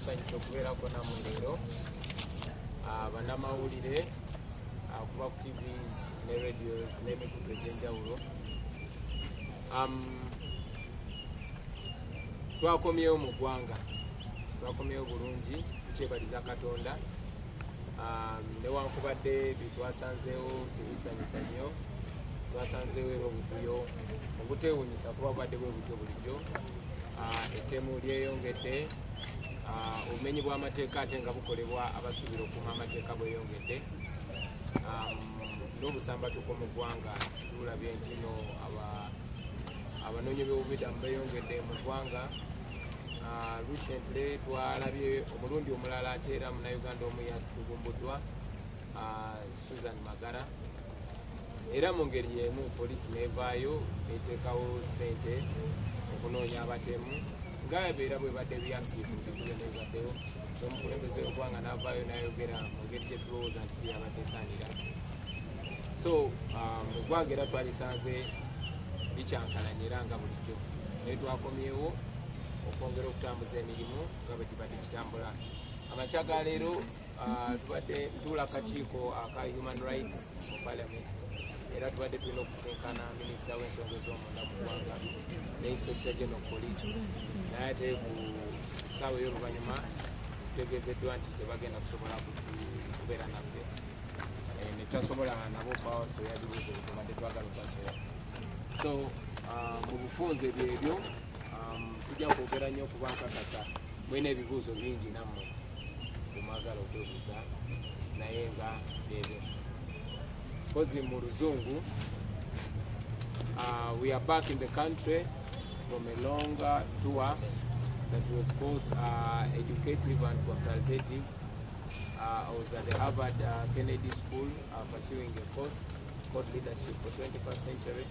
tusanyusa okubeerako nammwe leero bannamawulire kuba ku TVs ne radios n'emikutu egy'enjawulo. Twakomyewo mu ggwanga, twakomyewo bulungi, tukyebaliza Katonda. Newankubadde bitwasanzeewo tebisanyusa nnyo, twasanzeewo era obuvuyo obuteewuunyisa kuba bubadde bwe butyo bulijjo. Ettemu lyeyongedde, obumenyi bw'amateeka ate nga bukolebwa abasuubira okuuma amateeka bweyongedde. N'obusambatuko mu ggwanga tulabye nti no abanoonyi b'obubudamu beyongedde mu ggwanga. Recently twalabye omulundi omulala ate era munnayuganda omu yatugumbuddwa, Susan Magara, era mu ngeri y'emu poliisi n'evaayo eteekawo ssente okunoonya abatemu nga beera bwe badde byasifu nebibaddeyo. Omukulembeze w'eggwanga n'avaayo n'ayogera mu ngeri gye tulowooza nti si yabadde esaanira. So eggwanga era twalisanze likyankalanye era nga bulijjo, naye twakomyewo okwongera okutambuza emirimu nga bwe kibadde kitambula. Amakya ga leero tubadde ntuula akakiiko aka human rights mu parliament, era tubadde tulina okusinkana minisita w'ensonga ez'omunda mu ggwanga ne inspector general police, naye ate ku ssaawa ey'oluvannyuma tutegeezeddwa nti tebagenda kusobola kubeera naffe, ne tutasobola nabo okubawasoya bibuuzo tubadde twagala okubasoya. So mu bufunze byebyo sijja kwogera nnyo kuba nkakasa mwina ebibuuzo bingi nammwe bwemwagala okwebuuza, naye nga ebyo kozi mu luzungu. We are back in the country from a longer tour that was both educative and consultative. I was at the Abatta Kennedy School pursuing a course called Leadership for 21st Century.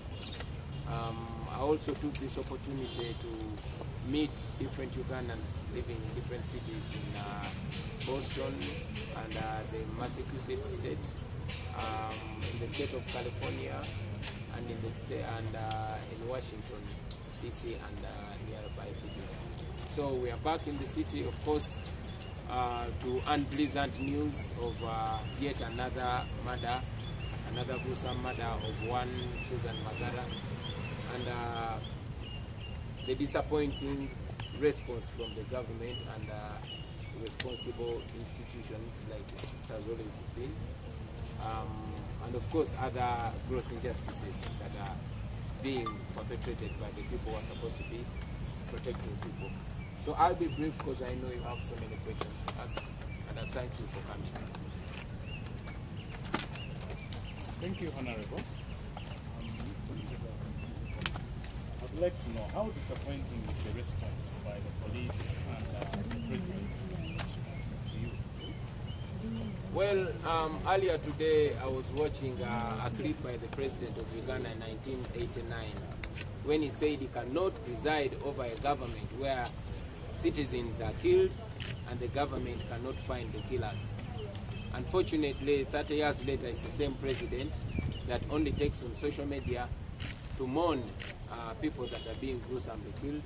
I also took this opportunity to meet different Ugandans living in different cities in Boston and the Massachusetts state, in the state of California, and in the state in Washington DC and nearby cities. So we are back in the city, of course, to unpleasant news of yet another murder, another gruesome murder of one Susan Magara, and the disappointing response from the government and responsible institutions like it has always been, and of course other gross injustices that are being perpetrated by the people who are supposed to be protecting people. So I'll be brief because I know you have so many questions to ask, and I thank you for coming. Thank you, Honorable. I'd like to know how disappointing is the response by the police and the president to you? Well, earlier today I was watching a clip by the president of Uganda in 1989 when he said he cannot preside over a government where citizens are killed and the government cannot find the killers. Unfortunately, 30 years later, it's the same president that only takes on social media to mourn people that are being gruesomely killed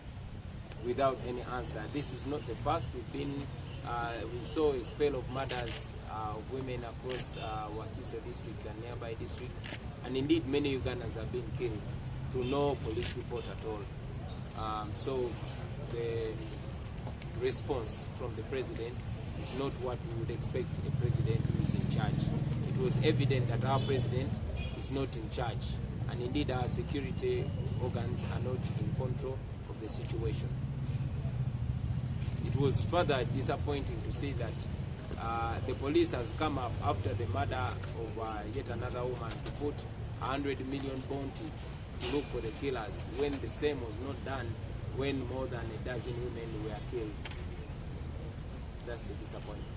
without any answer. This is not the first. We saw a spell of murders of women across Wakiso district and nearby districts, and indeed many Ugandans have been killed to no police report at all. So the response from the president is not what we would expect a president who is in charge. It was evident that our president is not in charge, and indeed our security organs are not in control of the situation. It was further disappointing to see that the police has come up after the murder of yet another woman to put 100 million bounty to look for the killers, when the same was not done when more than a dozen women were killed. That's a disappointment.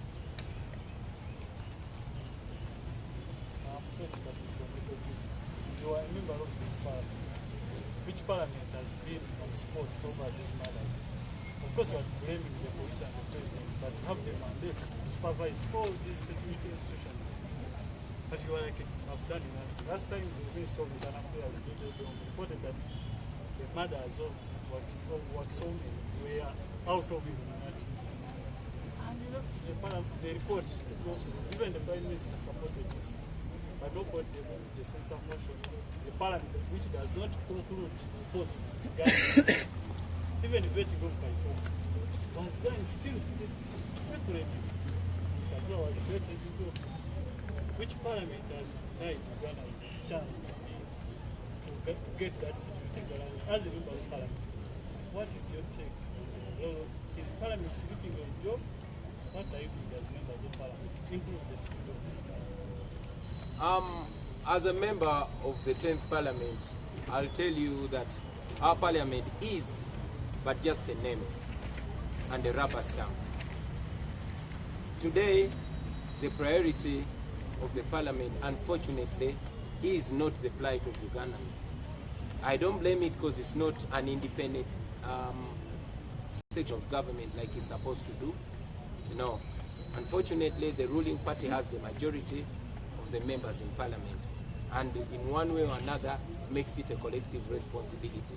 You are a member of this parliament. Which parliament has been on spot over these matters? Of course, you are blaming the police and the president, but you have the mandate to supervise all these security institutions. But you are like, I've done it. Last time the Minister of Internal Affairs reported that the murders of Waxome were out of Illuminati. the report goes through. Even the Prime Minister supported it. But nobody the censor motion is the Parliament which does not conclude reports regarding even the vetting of by home. Was done still separately. But there was a vetting office. Which Parliament has denied Uganda a chance to get that security as a member of Parliament? What is your take on the role? Is Parliament sleeping on a job? What are you doing as members of Parliament, including the security of this country? As a member of the 10th Parliament, I'll tell you that our Parliament is but just a name and a rubber stamp. Today, the priority of the Parliament, unfortunately, is not the plight of Ugandans. I don't blame it because it's not an independent section of government like it's supposed to do. No. Unfortunately, the ruling party has the majority of the members in Parliament, and in one way or another makes it a collective responsibility.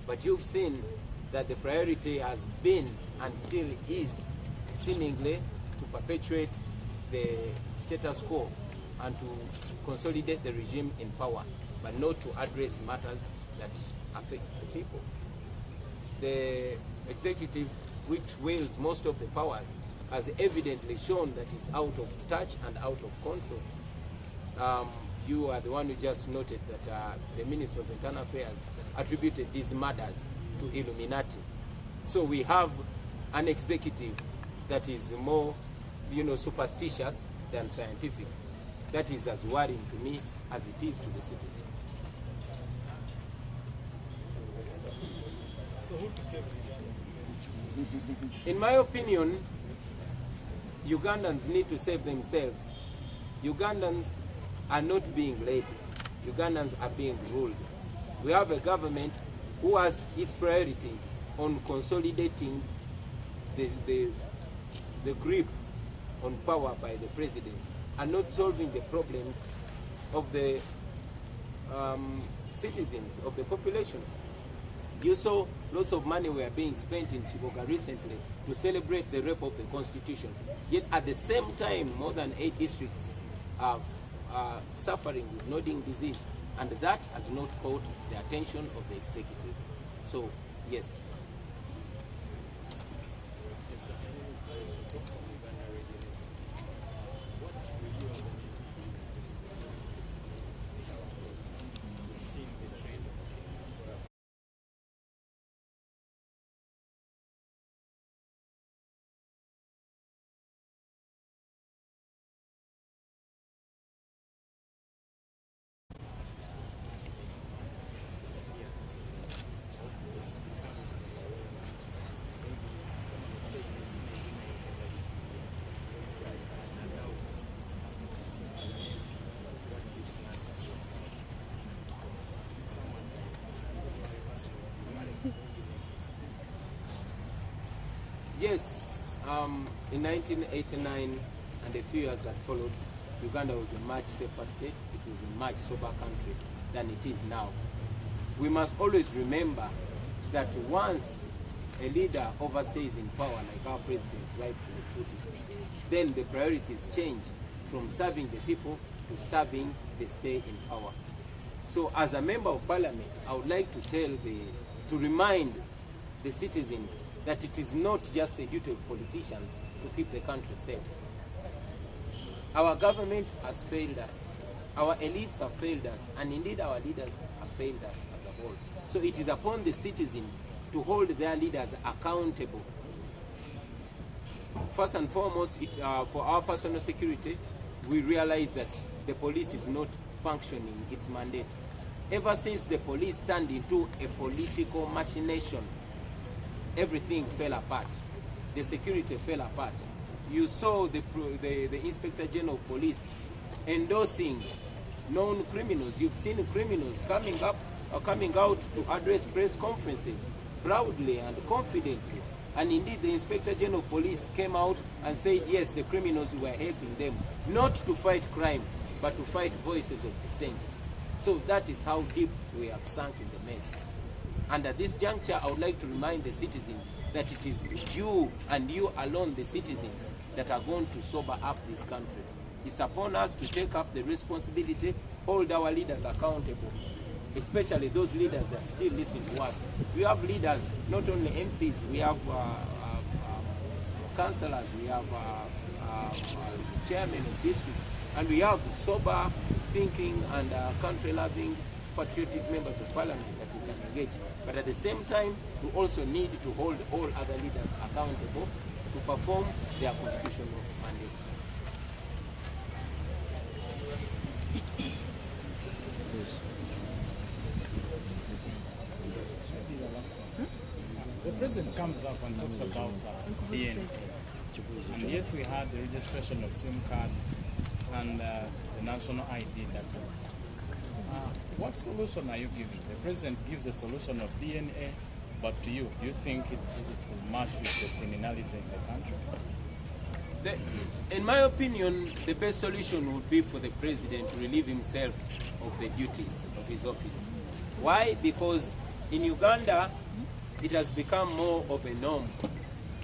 But you've seen that the priority has been and still is seemingly to perpetuate the status quo and to consolidate the regime in power, but not to address matters that affect the people. The executive, which wields most of the powers, has evidently shown that it's out of touch and out of control. You are the one who just noted that the Minister of Internal Affairs attributed these murders to Illuminati. So we have an executive that is more, superstitious than scientific. That is as worrying to me as it is to the citizen. So who to save Uganda? In my opinion, Ugandans need to save themselves. Ugandans are not being led. Ugandans are being ruled. We have a government who has its priorities on consolidating the grip on power by the president and not solving the problems of the citizens, of the population. You saw lots of money were being spent in Chiboga recently to celebrate the rape of the Constitution. Yet at the same time, more than 8 districts are suffering with nodding disease, and that has not caught the attention of the executive. So, yes. Yes, in 1989 and a few years that followed, Uganda was a much safer state. It was a much sober country than it is now. We must always remember that once a leader overstays in power, like our president rightfully put it, then the priorities change from serving the people to serving the stay in power. So as a member of parliament, I would like to remind the citizens that it is not just a duty of politicians to keep the country safe. Our government has failed us. Our elites have failed us, and indeed our leaders have failed us as a whole. So it is upon the citizens to hold their leaders accountable. First and foremost, for our personal security, we realize that the police is not functioning its mandate. Ever since the police turned into a political machination, everything fell apart. The security fell apart. You saw the Inspector General of Police endorsing known criminals. You've seen criminals coming out to address press conferences proudly and confidently. And indeed, the Inspector General of Police came out and said, yes, the criminals were helping them, not to fight crime, but to fight voices of dissent. So that is how deep we have sunk in the mess. And at this juncture, I would like to remind the citizens that it is you and you alone, the citizens, that are going to sober up this country. It's upon us to take up the responsibility, hold our leaders accountable, especially those leaders that still listen to us. We have leaders, not only MPs, we have councillors, we have chairmen of districts, and we have sober thinking and country-loving, patriotic members of parliament that we can engage. But at the same time, we also need to hold all other leaders accountable to perform their constitutional mandates. The president comes up and talks about DNA, and yet we had the registration of SIM card and the national ID data. What solution are you giving? The president gives a solution of DNA, but to you, do you think it will match with the criminality in the country? In my opinion, the best solution would be for the president to relieve himself of the duties of his office. Why? Because in Uganda, it has become more of a norm.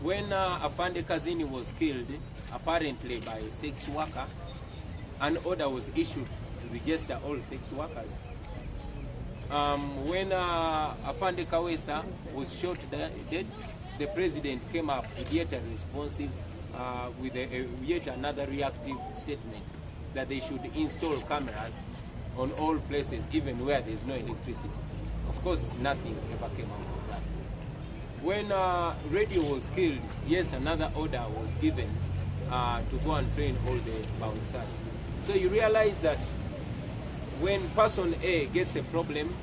When Afande Kazini was killed, apparently by a sex worker, an order was issued to register all sex workers. When Afande Kawesa was shot dead, the president came up with yet a responsive, with yet another reactive statement that they should install cameras on all places, even where there's no electricity. Of course, nothing ever came out of that. When radio was killed, yes, another order was given to go and train all the bouncers. So you realize that when person A gets a problem,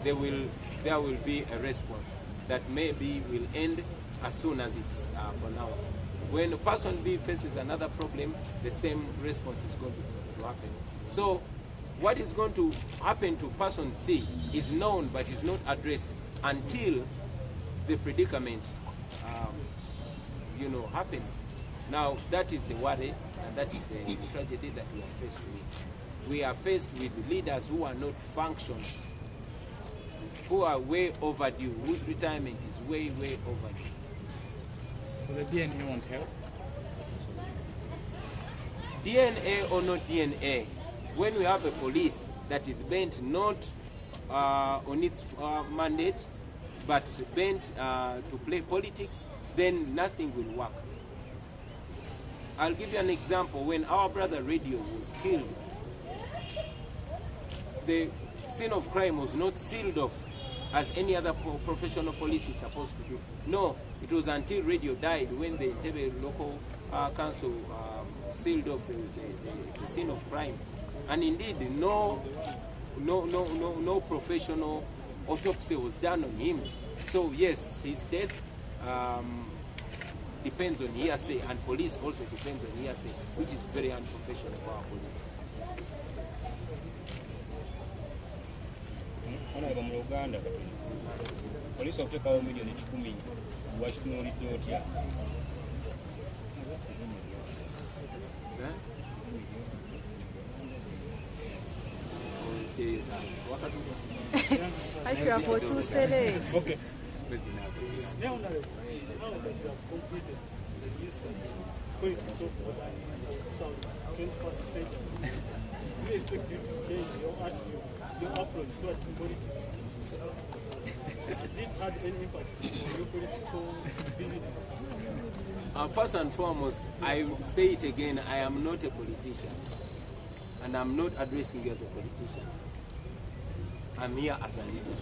there will be a response that maybe will end as soon as it's pronounced. When person B faces another problem, the same response is going to happen. So what is going to happen to person C is known but is not addressed until the predicament happens. Now that is the worry, and that is the tragedy that we are faced with. We are faced with leaders who are not functioning, who are way overdue, whose retirement is way, way overdue. So the DNA won't help? DNA or not DNA, when we have a police that is bent not on its mandate, but bent to play politics, then nothing will work. I'll give you an example. When our brother Radio was killed, the scene of crime was not sealed off as any other professional police is supposed to do. No, it was until Radio died when the Entebbe local council sealed off the scene of crime. And indeed, no professional autopsy was done on him. So yes, his death depends on hearsay, and police also depends on hearsay, which is very unprofessional for our police. Hano mu Uganda kati polisi okutekawo milioni 10 wakitunuulidde otya? Okay. Now that you have completed the new study, going to so 21st century, we expect you to change your attitude, your approach towards politics. Has it had any impact on your political business? First and foremost, I will say it again, I am not a politician. And I'm not addressing you as a politician. I'm here as a leader.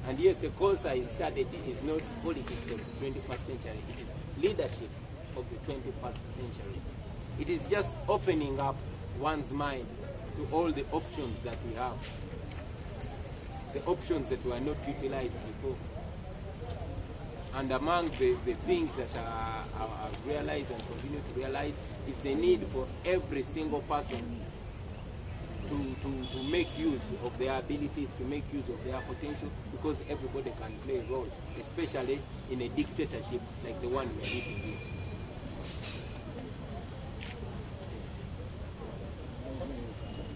And yes, the course I studied is not politics of the 21st century. It is leadership of the 21st century. It is just opening up one's mind to all the options that we have. The options that were not utilized before. And among the things that are realized and continue to realize is the need for every single person to make use of their abilities, to make use of their potential, because everybody can play a role, especially in a dictatorship like the one we are living in.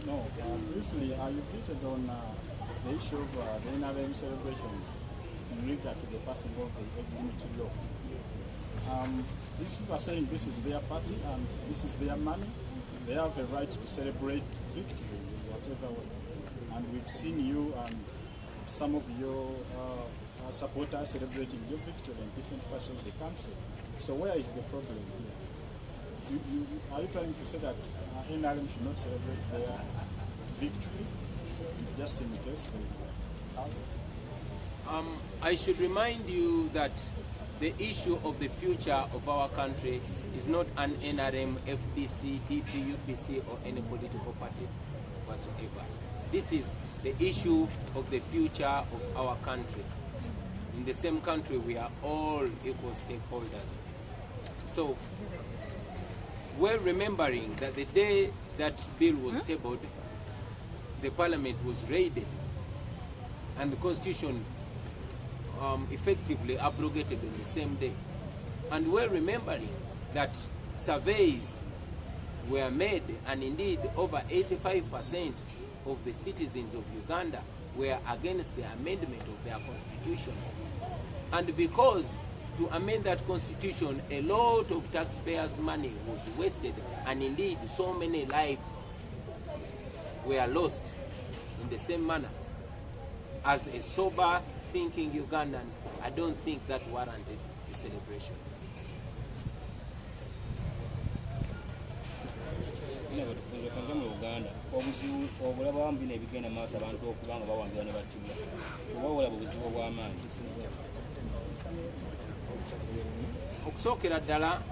No, briefly, you fitted on the issue of the NRM celebrations in regard to the passing of the age limit law. These people are saying this is their party and this is their money. They have a right to celebrate victory in whatever way. And we've seen you and some of your supporters celebrating your victory in different parts of the country. So where is the problem here? Are you trying to say that NRM should not celebrate their victory just in case they have? I should remind you that the issue of the future of our country is not an NRM, FDC, DP, UPC or any political party whatsoever. This is the issue of the future of our country. In the same country, we are all equal stakeholders. So, we're remembering that the day that bill was tabled, the parliament was raided and the constitution effectively abrogated on the same day. And we're remembering that surveys were made, and indeed over 85% of the citizens of Uganda were against the amendment of their constitution. And because to amend that constitution, a lot of taxpayers' money was wasted, and indeed so many lives were lost in the same manner. As a sober thinking Ugandan, I don't think that warranted the celebration. Tufunze mu Uganda obuzibu obulaba wamu bino ebigenda maaso abantu okubanga bawambibwa ne battibwa oba olaba obuzibu obw'amaanyi. Okusookera ddala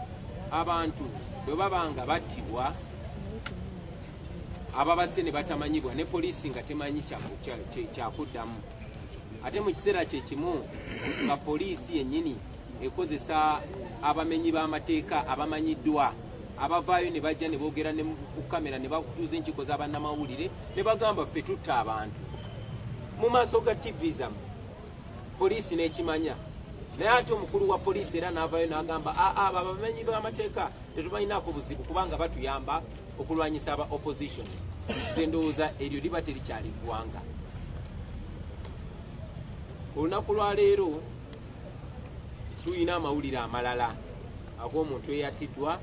abantu bwe babanga battibwa ababase ne batamanyibwa ne poliisi nga temanyi kyakuddamu, ate mu kiseera kye kimu nga poliisi yennyini ekozesa abamenyi b'amateeka abamanyiddwa abavaayo ne bajja ne boogera ne ku kamera ne bakutuuza enkiko z'abannamawulire ne bagamba ffe tutta abantu mu maaso ga TV zammwe, poliisi n'ekimanya. Naye ate omukulu wa poliisi era n'avaayo n'agamba abo abamenyi b'amateeka tetubanyinaako buzibu kubanga batuyamba okulwanyisa aba opposition. Nze ndowooza eryo liba terikyali ggwanga. Olunaku lwa leero tulina amawulire amalala ag'omuntu eyattiddwa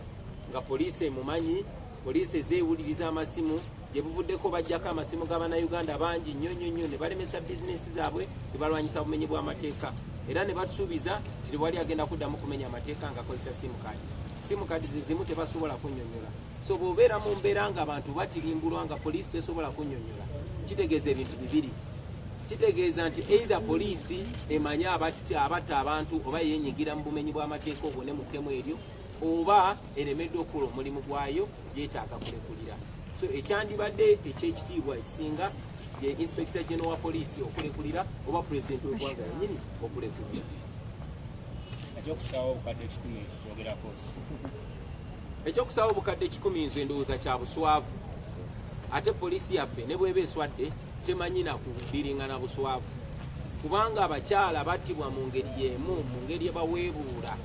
nga poliisi emumanyi, poliisi ezeewuliriza amasimu gye buvuddeko bajjako amasimu g'abannayuganda bangi nnyo nnyo nnyo ne balemesa bizinesi zaabwe ne balwanyisa bumenyi bw'amateeka, era ne batusuubiza nti wali agenda kuddamu kumenya amateeka ng'akozesa simukaadi. Simukaadi ze zimu tebasobola kunnyonnyola. So bw'obeera mu mbeera ng'abantu batirimbulwa nga poliisi tesobola kunnyonnyola, kitegeeza ebintu bibiri. Kitegeeza nti either poliisi emanyi abatta abantu oba yeenyigira mu bumenyi bw'amateeka obwo ne muttemu eryo, oba eremeddwa okukola omulimu gwayo yeetaaga kulekulira. So ekyandibadde ekyekitiibwa ekisinga ye Inspector General wa poliisi okulekulira oba pulezidenti w'eggwanga yennyini okulekulira. Ekyokusaawa obukadde 10 kyogerako. Ekyokusaawa obukadde 10 nze ndowooza kya buswavu. Ate poliisi yaffe ne bw'eba eswadde temanyi na kudiringana buswavu, kubanga abakyala battibwa mu ngeri y'emu, mu ngeri ebaweebuula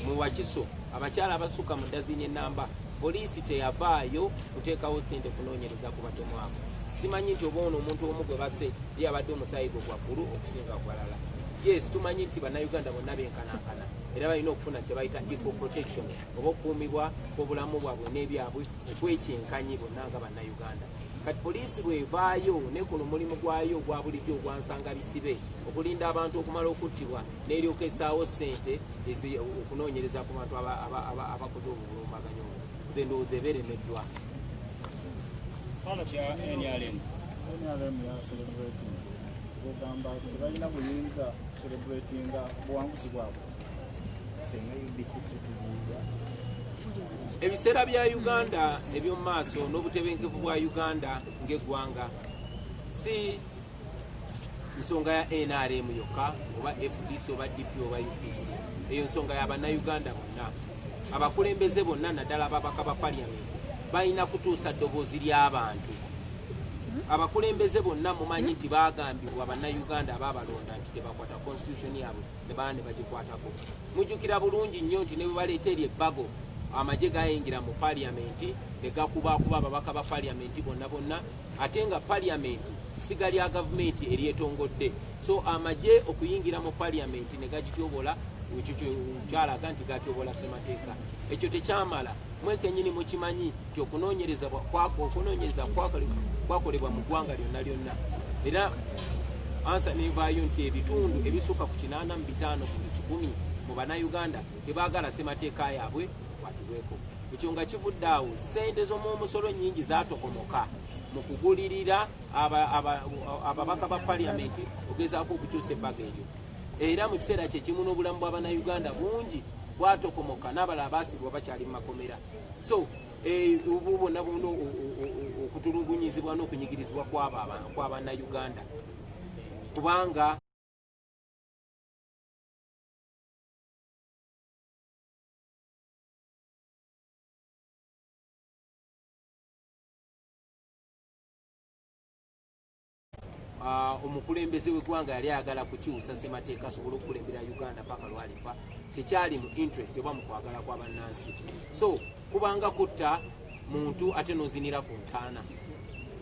mu Wakiso, abakyala abasukka mu dazini ennamba, poliisi teyavaayo kuteekawo ssente kunoonyereza ku batemu abo. Simanyi nti oba ono omuntu omu gwe basse ye abadde omusaayi gwe gwa ggulu okusinga gwalala. Yes, tumanyi nti bannayuganda bonna benkanankana era balina okufuna kye bayita equal protection oba okukuumibwa kw'obulamu bwabwe n'ebyabwe okwekyenkanyi bonna nga bannayuganda. Kati poliisi bw'evaayo nekola omulimu gwayo ogwa bulijjo ogwansanga bisibe okulinda abantu okumala okuttibwa n'eryoka essaawo ssente okunoonyereza ku bantu abakoze obulumbaganyo obwo, nze ndowooza ebeeremeddwa. NRM ya celebrating ogamba nti tebalina buyinza celebratinga buwanguzi bwabwe. Ebiseera bya Uganda eby'omu maaso n'obutebenkevu bwa Uganda ng'eggwanga si nsonga ya NRM yokka oba FDC oba DP oba UPC, eyo nsonga ya bannayuganda bonna. Abakulembeze bonna naddala ababaka ba parliament balina kutuusa ddoboozi ly'abantu. Abakulembeze bonna mumanyi nti baagambibwa bannayuganda abaabalonda nti tebakwata constitution yaabwe ne baba ne bagikwatako. Mujjukira bulungi nnyo nti ne bwe baleeta eri ebbago amagye gayingira mu parliament ne gakubakuba ababaka ba parliament bonna bonna, ate nga parliament siga lya gavumenti eryetongodde. So amagye okuyingira mu parliament ne gagityobola ekyo kyalaga nti gatyobola ssemateeka. Ekyo tekyamala, mwekennyini mukimanyi nti okunoonyereza kwakolebwa mu ggwanga lyonna lyonna, era ansa nevaayo nti ebitundu ebisukka ku 85 ku 100 mu bannayuganda tebaagala ssemateeka yaabwe kwatibweko. Ekyo nga kivudde awo ssente z'omwomusolo nnyingi zaatokomoka mu kugulirira ababaka ba parliament ogezaako okukyusa ebbaga eryo, era mu kiseera kyekimu n'obulamu bw'abannayuganda bungi bwatokomoka, n'abalala baasibwa bakyali mu makomera. So obu bonna buno okutulugunyizibwa n'okunyigirizibwa kw'abannayuganda kubanga omukulembeze w'eggwanga yali ayagala kukyusa ssemateeka asobole okukulembera Uganda paka lwalifa, tekyali mu interest oba mu kwagala kw'abannansi. So kubanga kutta muntu ate nozinira ku ntaana.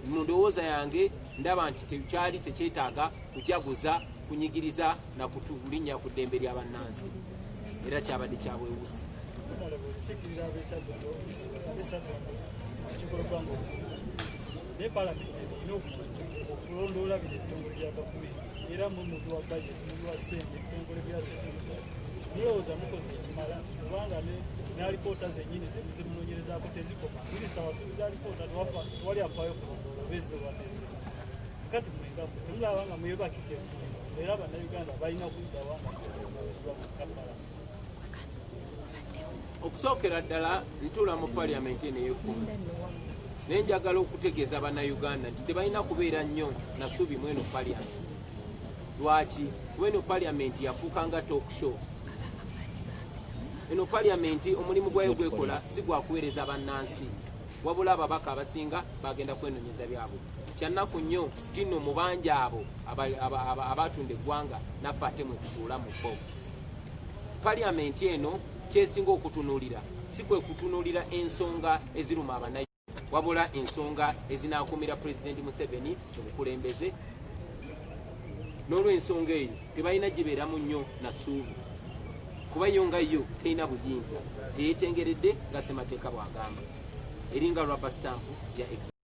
Mu ndowooza yange ndaba nti tekyali tekyetaaga kujaguza, kunyigiriza na kutulinnya ku ddembe ly'abannansi, era kyabadde kyabwewusi. Okulondoola bino ebitongole bya gavumenti era mumuntu wa budget, mumuntu wa ssente, ebitongole bya security mulowooza mukoze ekimala, kubanga ne alipoota zennyini zemunoonyerezaako tezikoma. Minisita wasuubiza alipoota tewali afaayo kulondoola bezze wateze. Kati mwenga temulaba nga mwebakidde era bannayuganda balina kuddawa Kampala. Okusookera ddala ntuula mu parliament eno ey'ekkumi, naye njagala okutegeeza bannayuganda nti tebalina kubeera nnyo nasuubi mu eno parliament. Lwaki? Kuba eno parliament yafuuka nga talk show. Eno parliament omulimu gwayo gwekola si gwa kuweereza bannansi, wabula ababaka abasinga bagenda kwenonyeza byabwe. Kyannaku nnyo tino mu banja abo abatunda eggwanga naffe ate mwe tutuula mu bo. Parliament eno kyesinga okutunuulira si kwe kutunuulira ensonga eziruma abanayi, wabula ensonga ezinaakumira Pulezidenti Museveni mu bukulembeze. N'olw'ensonga eyo tebalina gibeeramu nnyo na ssuubi, kuba yo nga yo terina buyinza, teyeetengeredde nga ssemateeka bw'agamba, eringa rubber stamp ya